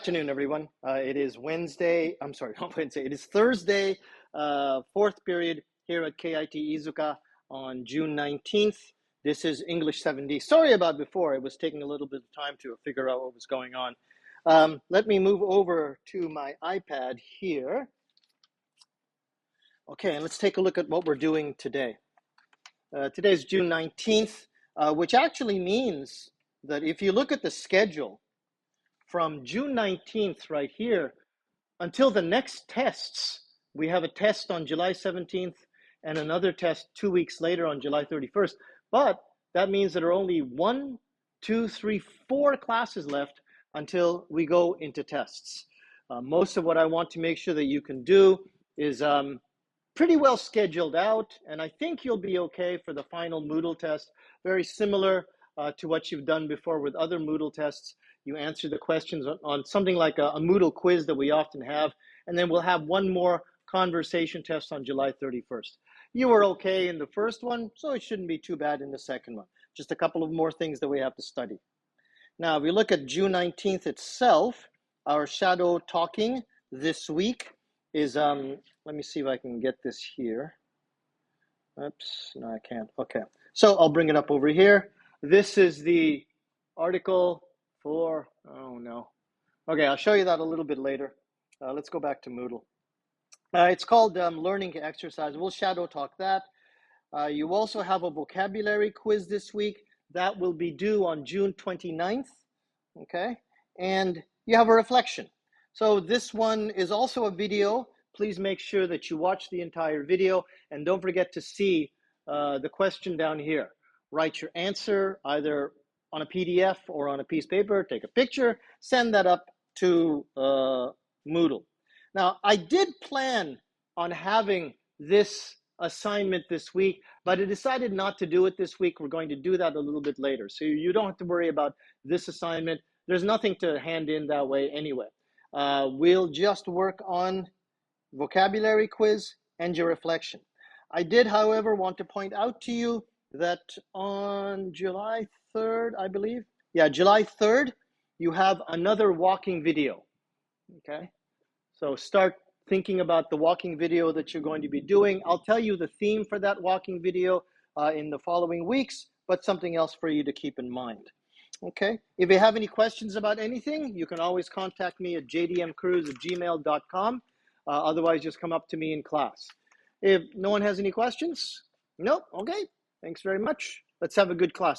Afternoon, everyone. It is Wednesday. I'm sorry, not Wednesday. It is Thursday, fourth period here at KIT Iizuka on June 19th. This is English 7D. Sorry about before. It was taking a little bit of time to figure out what was going on. Let me move over to my iPad here. Okay, and let's take a look at what we're doing today. Today is June 19th, which actually means that if you look at the schedule, from June 19th right here until the next tests, we have a test on July 17th and another test 2 weeks later on July 31st. But that means there are only 1, 2, 3, 4 classes left until we go into tests. Most of what I want to make sure that you can do is pretty well scheduled out, and I think you'll be okay for the final Moodle test, very similar to what you've done before with other Moodle tests. You answer the questions on something like a Moodle quiz that we often have, and then we'll have one more conversation test on July 31st. You were okay in the first one, so it shouldn't be too bad in the second one. Just a couple of more things that we have to study. Now, if we look at June 19th itself, our shadow talking this week is, let me see if I can get this here. Oops, no, I can't. Okay, so I'll bring it up over here. This is the article for, oh no. Okay, I'll show you that a little bit later. Let's go back to Moodle. It's called Learning Exercise. We'll shadow talk that. You also have a vocabulary quiz this week. That will be due on June 29th, okay? And you have a reflection. So this one is also a video. Please make sure that you watch the entire video, and don't forget to see the question down here. Write your answer either on a PDF or on a piece of paper, take a picture, send that up to Moodle. Now, I did plan on having this assignment this week, but I decided not to do it this week. We're going to do that a little bit later. So you don't have to worry about this assignment. There's nothing to hand in that way anyway. We'll just work on vocabulary quiz and your reflection. I did, however, want to point out to you that on July 3rd, I believe, July 3rd, you have another walking video, okay? So start thinking about the walking video that you're going to be doing. I'll tell you the theme for that walking video in the following weeks, but something else for you to keep in mind. Okay, if you have any questions about anything, you can always contact me at jdmcruz@gmail.com. Otherwise, just come up to me in class. If no one has any questions, nope, okay, thanks very much. Let's have a good class.